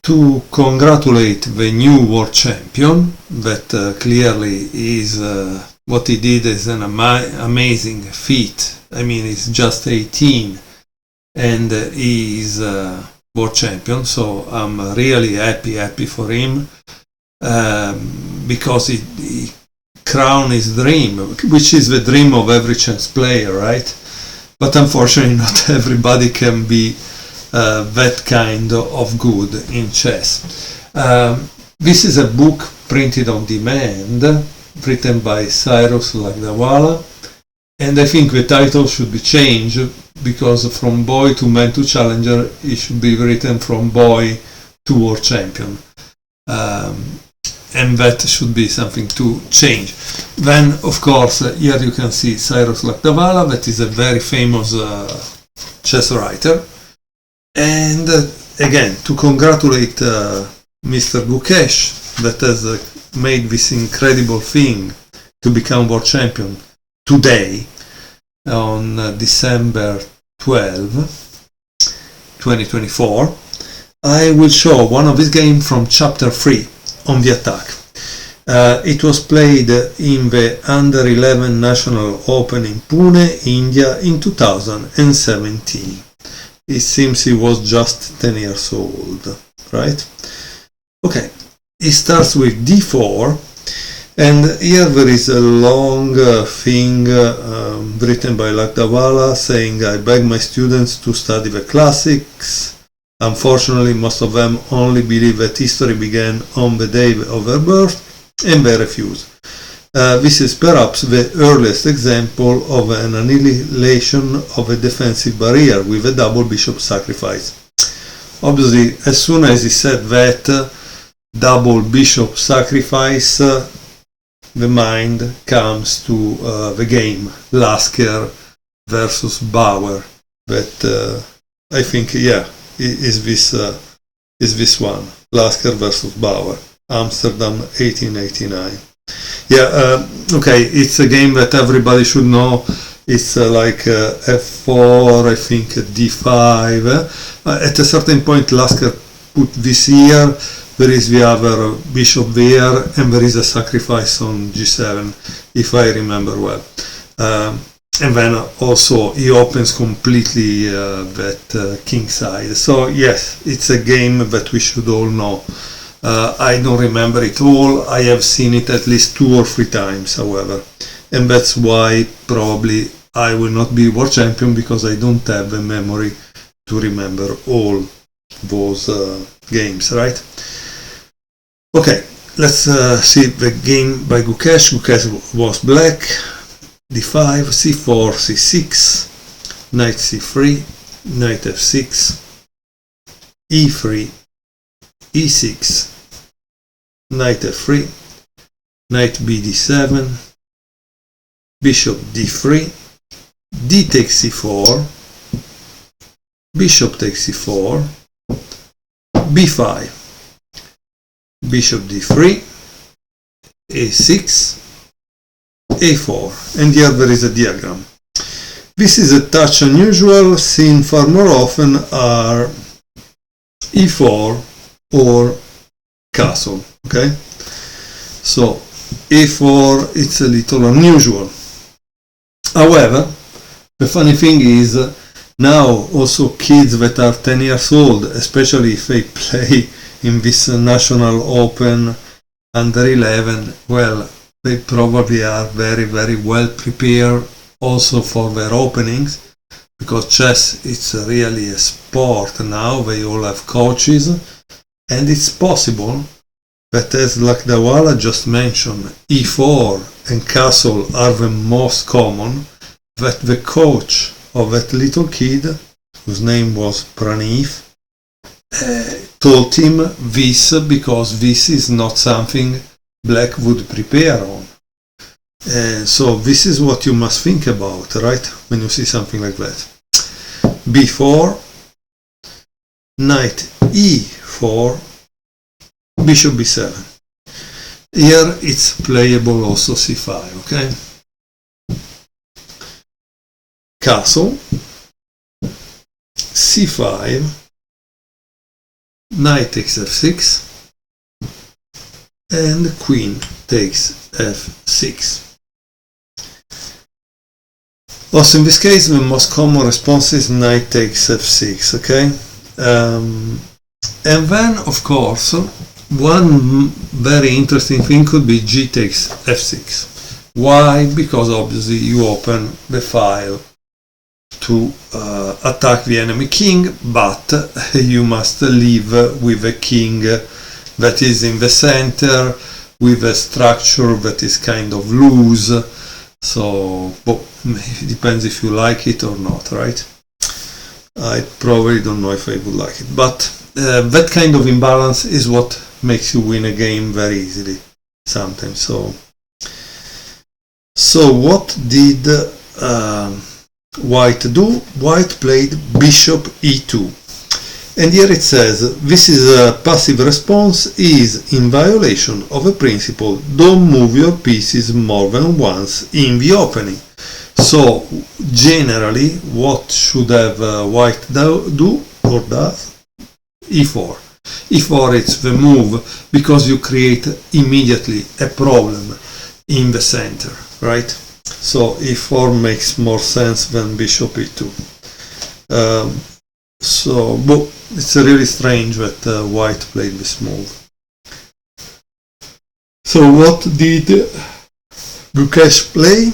to congratulate the new world champion, that clearly is what he did is an amazing feat. I mean, he's just 18 and he's world champion, so I'm really happy for him, because he crowned his dream, which is the dream of every chess player, right? But unfortunately not everybody can be that kind of good in chess. This is a book printed on demand, written by Cyrus Lagdawala, and I think the title should be changed, because from boy to man to challenger it should be written from boy to world champion, and that should be something to change. Then of course here you can see Cyrus Lagdawala, that is a very famous chess writer, and again to congratulate Mr. Gukesh, that has made this incredible thing to become world champion today on December 12, 2024. I will show one of his games from chapter 3 on the attack. It was played in the Under 11 National Open in Pune, India in 2017. It seems he was just 10 years old, right? Okay, it starts with d4, and here there is a long thing written by Lagdawala saying, I beg my students to study the classics. Unfortunately, most of them only believe that history began on the day of their birth, and they refuse. This is perhaps the earliest example of an annihilation of a defensive barrier with a double bishop sacrifice. Obviously, as soon as he said that, double bishop sacrifice, the mind comes to the game Lasker versus Bauer, that I think, yeah, is this one, Lasker versus Bauer, Amsterdam 1889. Yeah, okay, it's a game that everybody should know. It's like f4, I think d5. At a certain point Lasker put this here, there is the other bishop there, and there is a sacrifice on g7, if I remember well. And then also he opens completely that king side. So yes, it's a game that we should all know. I don't remember it all. I have seen it at least 2 or 3 times, however, and that's why probably I will not be world champion, because I don't have the memory to remember all those games, right? Okay, let's see the game by Gukesh. Gukesh was black. d5, c4, c6, knight c3, knight f6, e3, e6, knight f3, knight bd7, bishop d3, d takes c4, bishop takes c4, b5, bishop d3, a6, a4, and here there is a diagram. This is a touch unusual, seen far more often are e4 or castle, okay? So a4, it's a little unusual. However, the funny thing is, now also kids that are 10 years old, especially if they play in this national open under 11, well, they probably are very well prepared also for their openings, because chess it's really a sport now. They all have coaches, and it's possible that, as Lagdawala just mentioned, e4 and castle are the most common, that the coach of that little kid, whose name was Pranif, told him this because this is not something black would prepare on. So this is what you must think about, right, when you see something like that. b4, knight e4, bishop b7. Here it's playable also c5, okay? Castle, c5, knight takes f6, and queen takes f6. Also in this case the most common response is knight takes f6, okay? And then of course one very interesting thing could be g takes f6. Why? Because obviously you open the file to attack the enemy king, but you must leave with a king that is in the center, with a structure that is kind of loose. So it depends if you like it or not, right? I probably don't know if I would like it, but that kind of imbalance is what makes you win a game very easily sometimes. So what did White do? White played bishop e2, and here it says this is a passive response, is in violation of a principle, don't move your pieces more than once in the opening. So generally what should have White do or does? e4. e4 is the move because you create immediately a problem in the center, right? So e4 makes more sense than bishop e2. It's really strange that White played this move. So what did Gukesh play?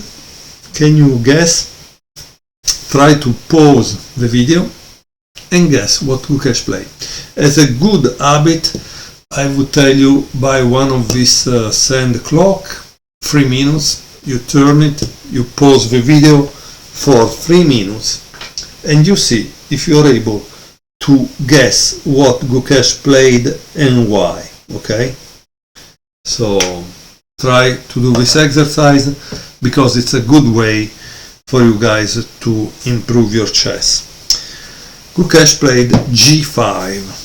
Can you guess? Try to pause the video and guess what Gukesh played. As a good habit, I would tell you buy one of these sand clock, 3 minutes, you turn it, you pause the video for 3 minutes, and you see if you're able to guess what Gukesh played and why, okay? So try to do this exercise because it's a good way for you guys to improve your chess. Gukesh played g5.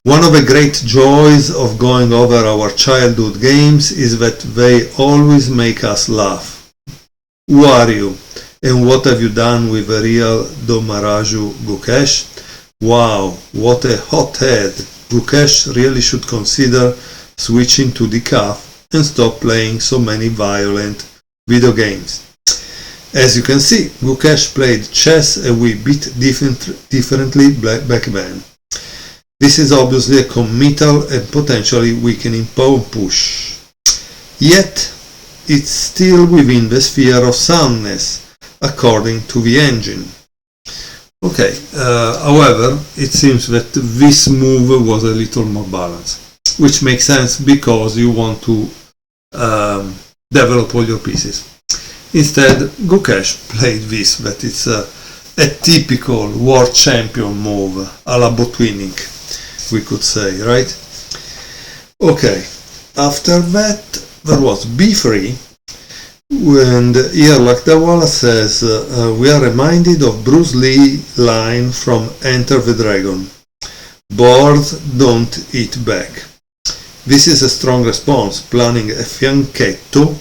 One of the great joys of going over our childhood games is that they always make us laugh. Who are you? And what have you done with the real Domaraju Gukesh? Wow, what a hothead! Gukesh really should consider switching to decaf and stop playing so many violent video games. As you can see, Gukesh played chess a wee bit differently back then. This is obviously a committal and potentially weakening pawn push. Yet, it's still within the sphere of soundness, according to the engine. Okay, however, it seems that this move was a little more balanced, which makes sense because you want to develop all your pieces. Instead, Gukesh played this, that it's a typical world champion move, a la Botvinnik, we could say, right? Okay, after that there was b3, and here Lakdawala says we are reminded of Bruce Lee line from Enter the Dragon, boards don't eat back. This is a strong response, planning a fianchetto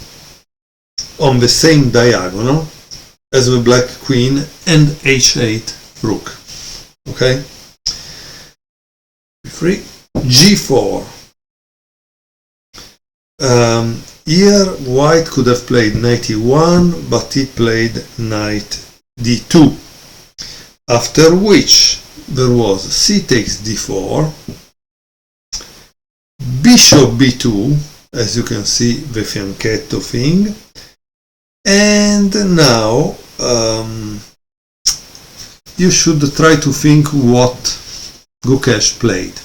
on the same diagonal as the black queen and h8 rook. Okay? b3, g4. Here White could have played knight e1, but he played knight d2, after which there was c takes d4, bishop b2, as you can see, the fianchetto thing, and now you should try to think what Gukesh played,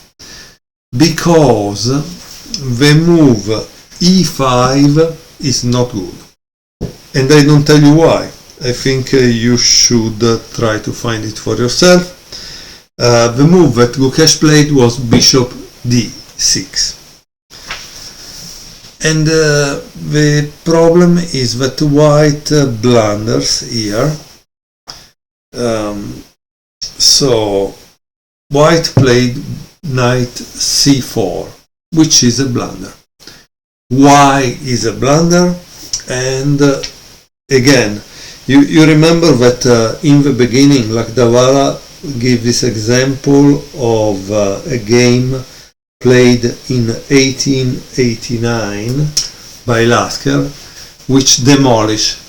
because the move e5 is not good, and I don't tell you why. I think you should try to find it for yourself. The move that Gukesh played was bishop d6, and the problem is that White blunders here. So White played knight c4, which is a blunder. Why is a blunder? And again, you remember that in the beginning Lakdawala give this example of a game played in 1889 by Lasker, which demolished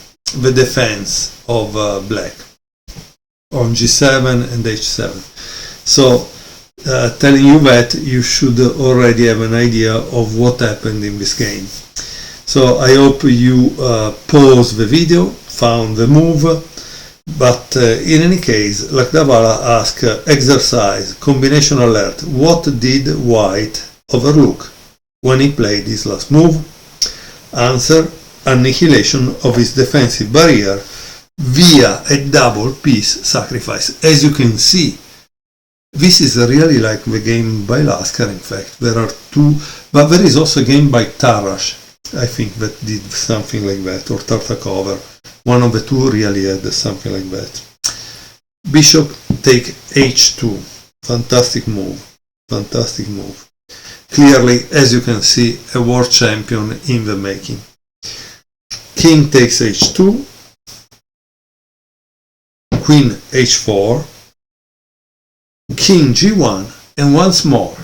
the defense of black on g7 and h7. So telling you that you should already have an idea of what happened in this game. So I hope you paused the video, found the move, but in any case, Lakdavala asked exercise, combination alert, what did white overlook when he played his last move? Answer, annihilation of his defensive barrier via a double piece sacrifice. As you can see, this is really like the game by Lasker. In fact, there are two, but there is also a game by Tarash, I think, that did something like that, or Tartakova. One of the two really had something like that. Bishop take h2. Fantastic move. Fantastic move. Clearly, as you can see, a world champion in the making. King takes h2. Queen h4. King g1. And once more,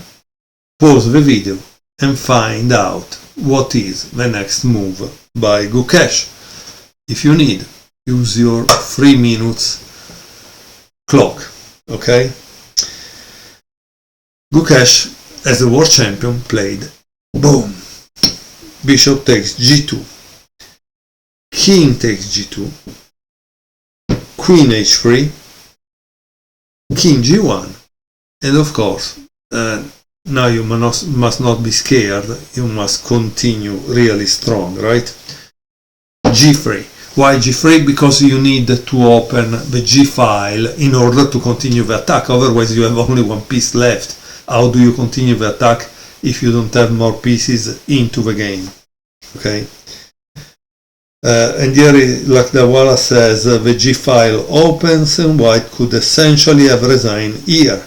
pause the video and find out what is the next move by Gukesh. If you need, use your 3 minutes clock, okay? Gukesh, as a world champion, played, boom, bishop takes g2, king takes g2, queen h3, king g1, and of course, now you must not be scared, you must continue really strong, right? g3. Why g3? Because you need to open the g file in order to continue the attack, otherwise you have only one piece left. How do you continue the attack if you don't have more pieces into the game? Okay. And here Lakdawala says the g file opens and white could essentially have resigned here,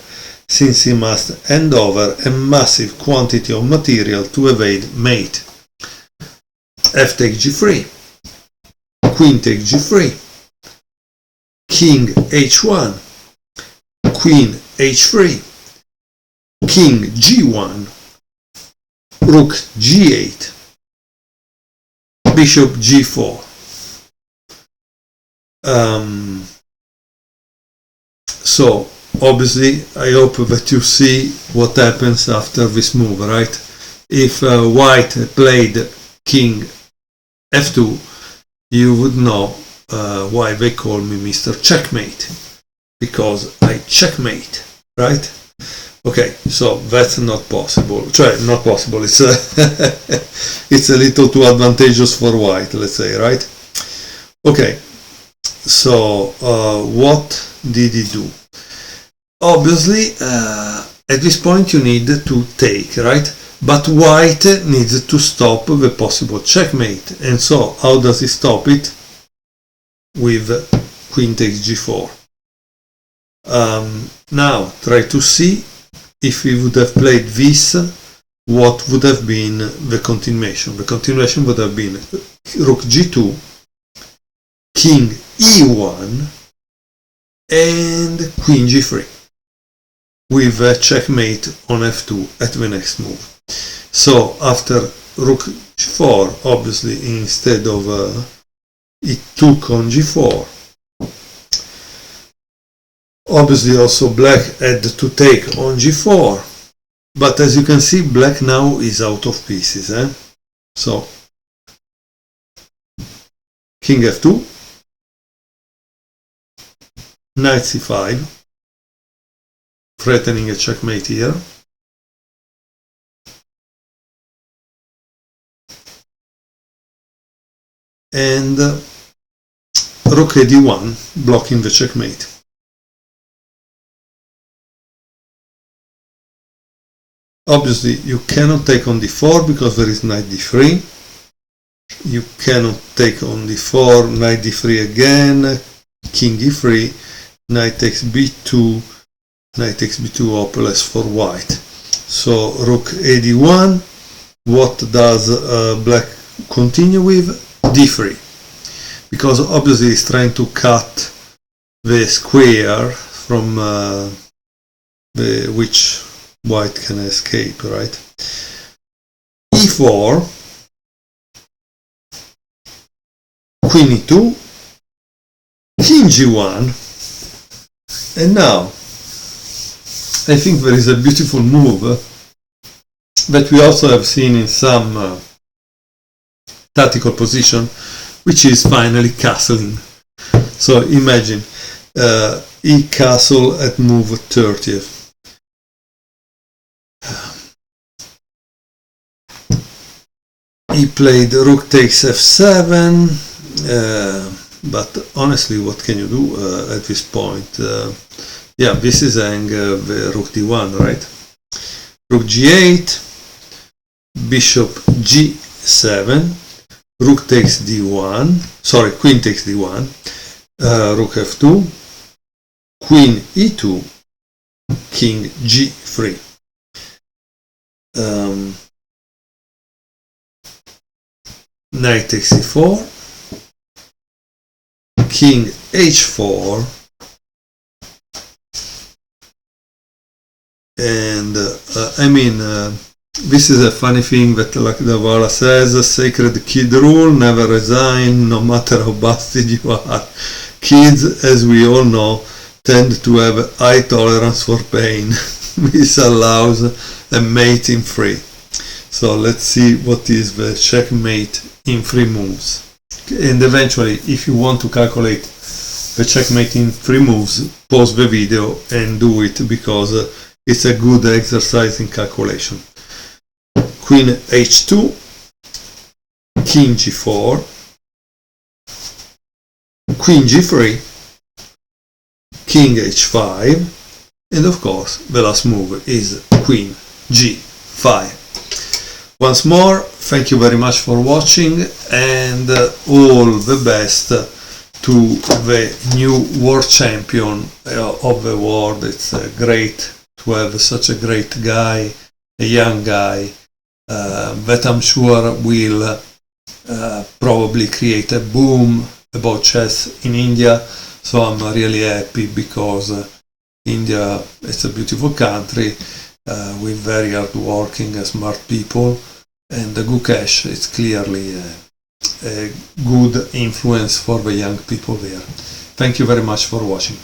since he must hand over a massive quantity of material to evade mate. F take g3. Queen takes g3, king h1, queen h3, king g1, rook g8, bishop g4. So obviously I hope that you see what happens after this move, right? If white played king f2, you would know why they call me Mr. Checkmate, because I checkmate, right? Okay, so that's not possible. Not possible. It's it's a little too advantageous for white, let's say, right? Okay, so what did he do? Obviously, at this point you need to take, right? But white needs to stop the possible checkmate. And so, how does he stop it? With queen takes g4. Now, try to see if we would have played this, what would have been the continuation. The continuation would have been rook g2, king e1, and queen g3, with a checkmate on f2 at the next move. So after rook g4, obviously instead of it took on g4, obviously also black had to take on g4, but as you can see, black now is out of pieces. So king f2, knight c5, threatening a checkmate here. And rook a d1, blocking the checkmate. Obviously, you cannot take on d4 because there is knight d3. You cannot take on d4, knight d3 again, king e3, knight takes b2, knight takes b2 hopeless for white. So rook a d1. What does black continue with? d3, because obviously he's trying to cut the square from which white can escape, right? E4, Queen E2, King G1, and now I think there is a beautiful move that we also have seen in some tactical position, which is finally castling. So imagine E castle at move 30th. He played rook takes f7, but honestly, what can you do at this point? Yeah, this is the rook d1, right? Rook g8, bishop g7, rook takes d1, sorry, queen takes d1, rook f2, queen e2, king g3. Knight takes e4, king h4, and this is a funny thing that, like the Vala says, sacred kid rule, never resign, no matter how busted you are. Kids, as we all know, tend to have high tolerance for pain. This allows a mate in 3. So let's see what is the checkmate in 3 moves. And eventually, if you want to calculate the checkmate in 3 moves, pause the video and do it, because it's a good exercise in calculation. Queen h2, king g4, queen g3, king h5, and of course the last move is queen g5. Once more, thank you very much for watching, and all the best to the new world champion of the world. It's great to have such a great guy, a young guy, that I'm sure will probably create a boom about chess in India. So I'm really happy, because India is a beautiful country with very hardworking, smart people, and Gukesh is clearly a good influence for the young people there. Thank you very much for watching.